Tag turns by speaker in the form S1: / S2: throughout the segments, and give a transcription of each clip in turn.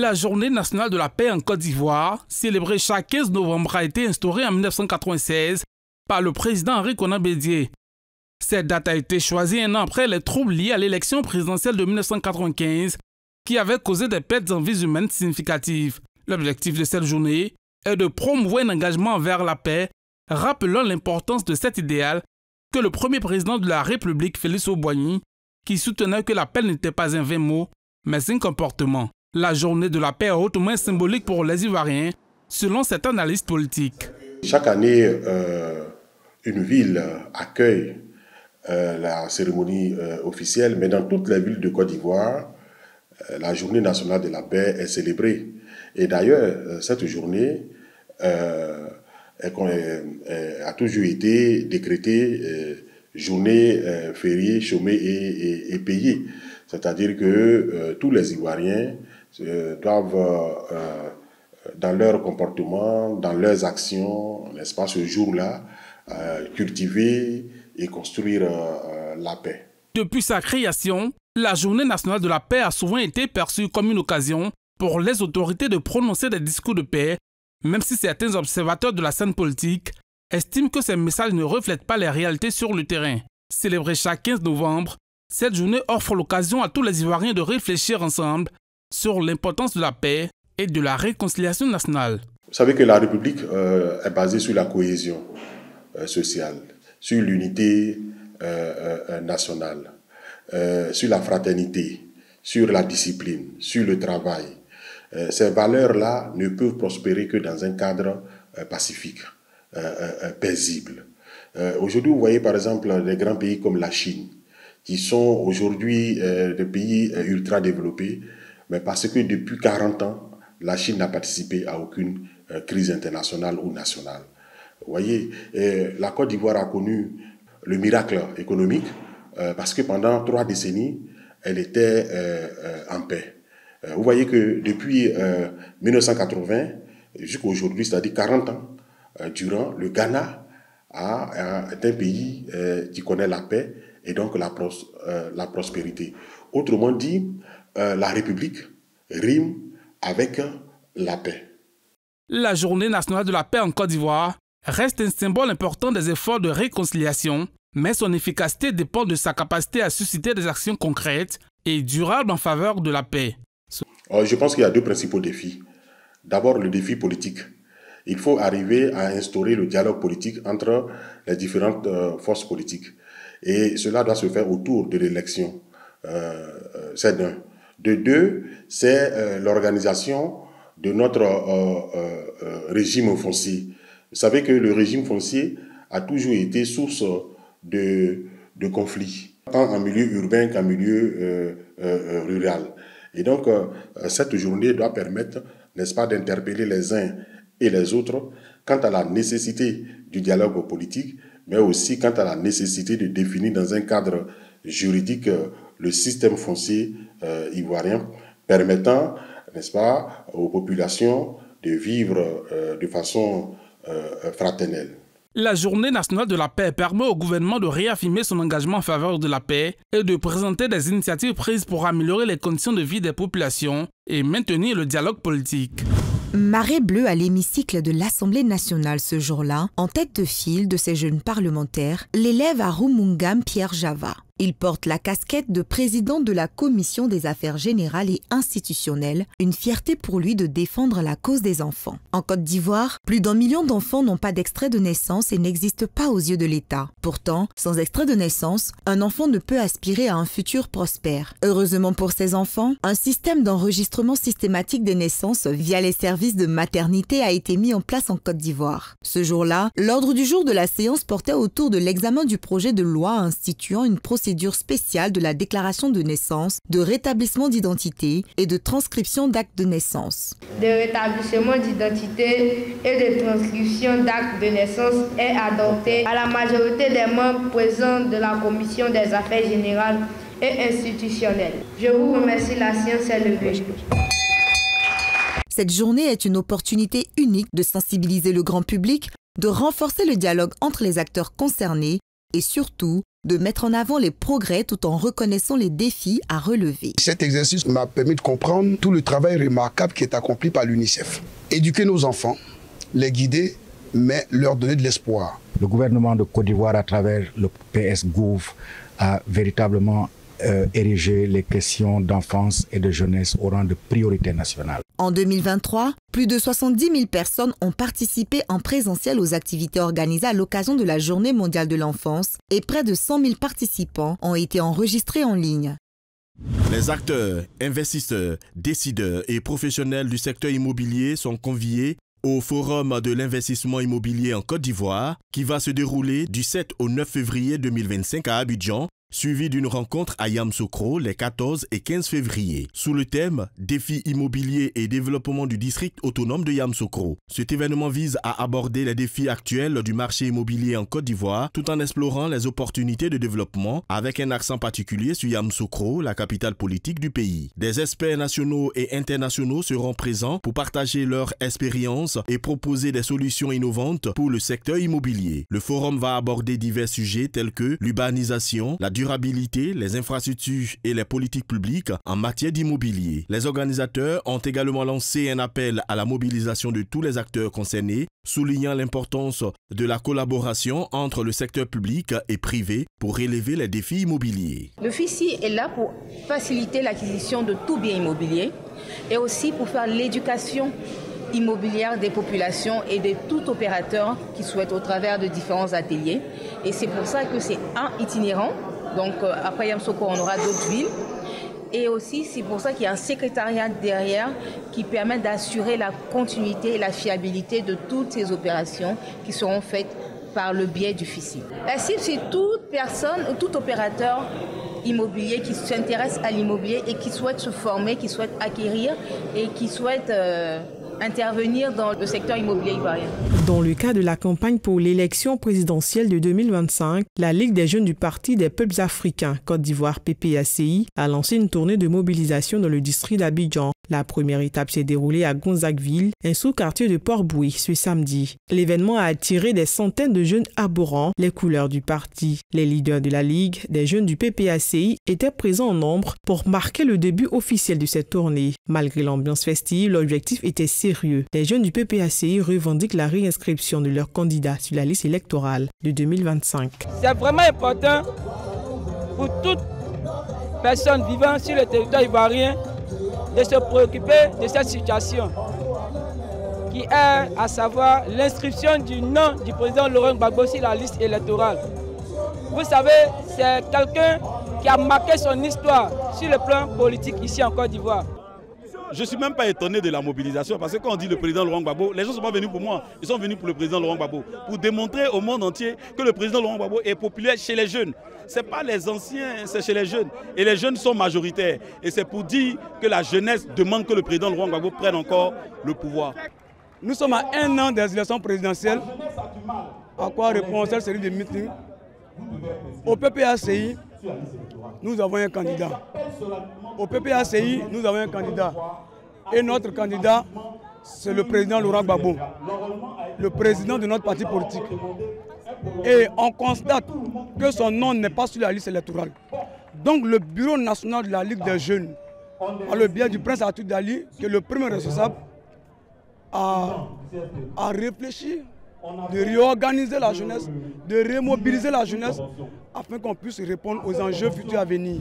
S1: La journée nationale de la paix en Côte d'Ivoire, célébrée chaque 15 novembre, a été instaurée en 1996 par le président Henri Konan Bédié. Cette date a été choisie un an après les troubles liés à l'élection présidentielle de 1995 qui avaient causé des pertes en vies humaines significatives. L'objectif de cette journée est de promouvoir un engagement vers la paix, rappelant l'importance de cet idéal que le premier président de la République, Félix Houphouët-Boigny, qui soutenait que la paix n'était pas un vain mot, mais un comportement. La journée de la paix est hautement symbolique pour les Ivoiriens, selon cet analyste politique.
S2: Chaque année, une ville accueille la cérémonie officielle, mais dans toutes les villes de Côte d'Ivoire, la journée nationale de la paix est célébrée. Et d'ailleurs, cette journée a toujours été décrétée journée fériée, chômée et payée. C'est-à-dire que tous les Ivoiriens doivent, dans leur comportement, dans leurs actions, n'est-ce pas, ce jour-là, cultiver et construire la paix.
S1: Depuis sa création, la Journée nationale de la paix a souvent été perçue comme une occasion pour les autorités de prononcer des discours de paix, même si certains observateurs de la scène politique estiment que ces messages ne reflètent pas les réalités sur le terrain. Célébrée chaque 15 novembre, cette journée offre l'occasion à tous les Ivoiriens de réfléchir ensemble sur l'importance de la paix et de la réconciliation nationale.
S2: Vous savez que la République est basée sur la cohésion sociale, sur l'unité nationale, sur la fraternité, sur la discipline, sur le travail. Ces valeurs-là ne peuvent prospérer que dans un cadre pacifique, paisible. Aujourd'hui, vous voyez par exemple des grands pays comme la Chine, qui sont aujourd'hui des pays ultra développés, mais parce que depuis 40 ans, la Chine n'a participé à aucune crise internationale ou nationale. Vous voyez, la Côte d'Ivoire a connu le miracle économique parce que pendant 3 décennies, elle était en paix. Vous voyez que depuis 1980 jusqu'à aujourd'hui, c'est-à-dire 40 ans durant, le Ghana est un pays qui connaît la paix et donc la prospérité. Autrement dit, la République rime avec la paix.
S1: La Journée nationale de la paix en Côte d'Ivoire reste un symbole important des efforts de réconciliation, mais son efficacité dépend de sa capacité à susciter des actions concrètes et durables en faveur de la paix.
S2: Je pense qu'il y a 2 principaux défis. D'abord, le défi politique. Il faut arriver à instaurer le dialogue politique entre les différentes forces politiques. Et cela doit se faire autour de l'élection. C'est d'un. De 2, c'est l'organisation de notre régime foncier. Vous savez que le régime foncier a toujours été source de conflits, tant en milieu urbain qu'en milieu rural. Et donc, cette journée doit permettre, n'est-ce pas, d'interpeller les uns et les autres quant à la nécessité du dialogue politique, mais aussi quant à la nécessité de définir dans un cadre juridique le système foncier ivoirien, permettant, n'est-ce pas, aux populations de vivre de façon fraternelle.
S1: La Journée nationale de la paix permet au gouvernement de réaffirmer son engagement en faveur de la paix et de présenter des initiatives prises pour améliorer les conditions de vie des populations et maintenir le dialogue politique.
S3: Marée bleue à l'hémicycle de l'Assemblée nationale ce jour-là, en tête de file de ces jeunes parlementaires, l'élève Arumungam Pierre Java. Il porte la casquette de président de la Commission des affaires générales et institutionnelles, une fierté pour lui de défendre la cause des enfants. En Côte d'Ivoire, plus d'1 million d'enfants n'ont pas d'extrait de naissance et n'existent pas aux yeux de l'État. Pourtant, sans extrait de naissance, un enfant ne peut aspirer à un futur prospère. Heureusement pour ces enfants, un système d'enregistrement systématique des naissances via les services de maternité a été mis en place en Côte d'Ivoire. Ce jour-là, l'ordre du jour de la séance portait autour de l'examen du projet de loi instituant une procédure spéciale de la déclaration de naissance, de rétablissement d'identité et de transcription d'actes de naissance.
S4: De rétablissement d'identité et de transcription d'actes de naissance est adopté à la majorité des membres présents de la Commission des affaires générales et institutionnelles. Je vous remercie, la séance est levée.
S3: Cette journée est une opportunité unique de sensibiliser le grand public, de renforcer le dialogue entre les acteurs concernés et surtout de mettre en avant les progrès tout en reconnaissant les défis à relever.
S5: Cet exercice m'a permis de comprendre tout le travail remarquable qui est accompli par l'UNICEF. Éduquer nos enfants, les guider, mais leur donner de l'espoir.
S6: Le gouvernement de Côte d'Ivoire, à travers le PS Gouv, a véritablement érigé les questions d'enfance et de jeunesse au rang de priorité nationale.
S3: En 2023, plus de 70 000 personnes ont participé en présentiel aux activités organisées à l'occasion de la Journée mondiale de l'enfance et près de 100 000 participants ont été enregistrés en ligne.
S7: Les acteurs, investisseurs, décideurs et professionnels du secteur immobilier sont conviés au Forum de l'investissement immobilier en Côte d'Ivoire qui va se dérouler du 7 au 9 février 2025 à Abidjan, suivi d'une rencontre à Yamoussoukro les 14 et 15 février, sous le thème « Défis immobiliers et développement du district autonome de Yamoussoukro ». Cet événement vise à aborder les défis actuels du marché immobilier en Côte d'Ivoire tout en explorant les opportunités de développement avec un accent particulier sur Yamoussoukro, la capitale politique du pays. Des experts nationaux et internationaux seront présents pour partager leur expérience et proposer des solutions innovantes pour le secteur immobilier. Le forum va aborder divers sujets tels que l'urbanisation, la durabilité, les infrastructures et les politiques publiques en matière d'immobilier. Les organisateurs ont également lancé un appel à la mobilisation de tous les acteurs concernés, soulignant l'importance de la collaboration entre le secteur public et privé pour relever les défis immobiliers.
S8: Le FICI est là pour faciliter l'acquisition de tout bien immobilier et aussi pour faire l'éducation immobilière des populations et de tout opérateur qui souhaite au travers de différents ateliers. Et c'est pour ça que c'est un itinérant. Donc après Yamoussoukro, on aura d'autres villes. Et aussi, c'est pour ça qu'il y a un secrétariat derrière qui permet d'assurer la continuité et la fiabilité de toutes ces opérations qui seront faites par le biais du FICI. La cible, c'est toute personne, tout opérateur immobilier qui s'intéresse à l'immobilier et qui souhaite se former, qui souhaite acquérir et qui souhaite intervenir dans le secteur immobilier ivoirien.
S9: Dans le cas de la campagne pour l'élection présidentielle de 2025, la Ligue des jeunes du Parti des peuples africains Côte d'Ivoire PPACI a lancé une tournée de mobilisation dans le district d'Abidjan. La première étape s'est déroulée à Gonzagueville, un sous-quartier de Port-Bouilly, ce samedi. L'événement a attiré des centaines de jeunes arborant les couleurs du parti. Les leaders de la Ligue des jeunes du PPACI étaient présents en nombre pour marquer le début officiel de cette tournée. Malgré l'ambiance festive, l'objectif était sérieux. Les jeunes du PPACI revendiquent la réinscription de leurs candidats sur la liste électorale de 2025.
S10: C'est vraiment important pour toute personne vivant sur le territoire ivoirien de se préoccuper de cette situation qui est à savoir l'inscription du nom du président Laurent Gbagbo sur la liste électorale. Vous savez, c'est quelqu'un qui a marqué son histoire sur le plan politique ici en Côte d'Ivoire.
S11: Je ne suis même pas étonné de la mobilisation parce que quand on dit le président Laurent Gbagbo, les gens ne sont pas venus pour moi, ils sont venus pour le président Laurent Gbagbo, pour démontrer au monde entier que le président Laurent Gbagbo est populaire chez les jeunes. Ce n'est pas les anciens, c'est chez les jeunes. Et les jeunes sont majoritaires. Et c'est pour dire que la jeunesse demande que le président Laurent Gbagbo prenne encore le pouvoir.
S12: Nous sommes à 1 an des élections présidentielles. À quoi répond cette série de meetings? Au PPACI, nous avons un candidat. Au PPACI, nous avons un candidat. Et notre candidat, c'est le président Laurent Gbagbo, le président de notre parti politique. Et on constate que son nom n'est pas sur la liste électorale. Donc le bureau national de la Ligue des jeunes, par le biais du prince Arthur Dali, qui est le premier responsable, a réfléchi de réorganiser la jeunesse, de remobiliser la jeunesse, afin qu'on puisse répondre aux enjeux futurs à venir.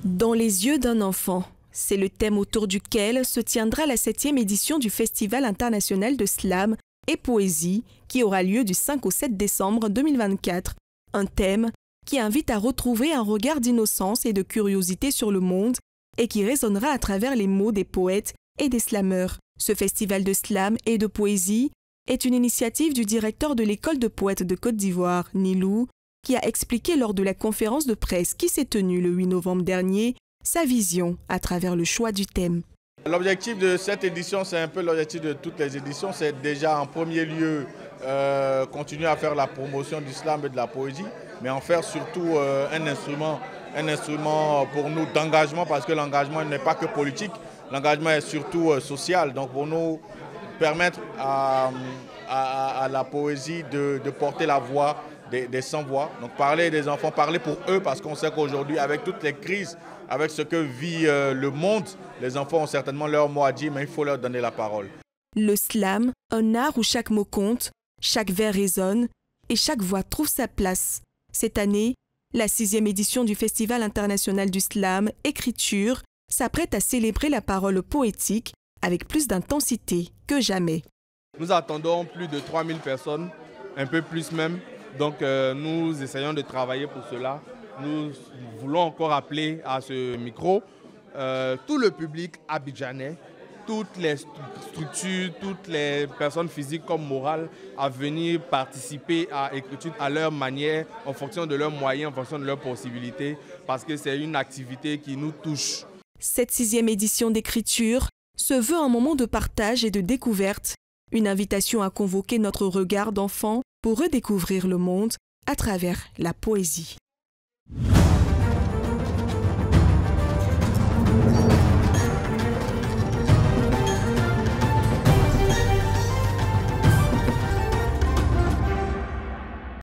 S13: Dans les yeux d'un enfant, c'est le thème autour duquel se tiendra la 7e édition du Festival international de slam et poésie qui aura lieu du 5 au 7 décembre 2024. Un thème qui invite à retrouver un regard d'innocence et de curiosité sur le monde et qui résonnera à travers les mots des poètes et des slameurs. Ce festival de slam et de poésie est une initiative du directeur de l'école de poètes de Côte d'Ivoire, Nilou, qui a expliqué lors de la conférence de presse qui s'est tenue le 8 novembre dernier sa vision à travers le choix du thème.
S14: L'objectif de cette édition, c'est un peu l'objectif de toutes les éditions, c'est déjà en premier lieu continuer à faire la promotion du slam et de la poésie, mais en faire surtout un instrument pour nous d'engagement, parce que l'engagement n'est pas que politique, l'engagement est surtout social. Donc pour nous permettre à la poésie de porter la voix des sans-voix. Donc parler des enfants, parler pour eux, parce qu'on sait qu'aujourd'hui, avec toutes les crises, avec ce que vit le monde, les enfants ont certainement leur mot à dire, mais il faut leur donner la parole.
S13: Le slam, un art où chaque mot compte, chaque vers résonne et chaque voix trouve sa place. Cette année, la 6e édition du Festival international du slam, Écriture, s'apprête à célébrer la parole poétique avec plus d'intensité que jamais.
S15: Nous attendons plus de 3000 personnes, un peu plus même. Donc nous essayons de travailler pour cela. Nous voulons encore appeler à ce micro tout le public abidjanais, toutes les structures, toutes les personnes physiques comme morales à venir participer à Écriture à leur manière, en fonction de leurs moyens, en fonction de leurs possibilités, parce que c'est une activité qui nous touche.
S13: Cette 6e édition d'Écriture se veut un moment de partage et de découverte, une invitation à convoquer notre regard d'enfant pour redécouvrir le monde à travers la poésie.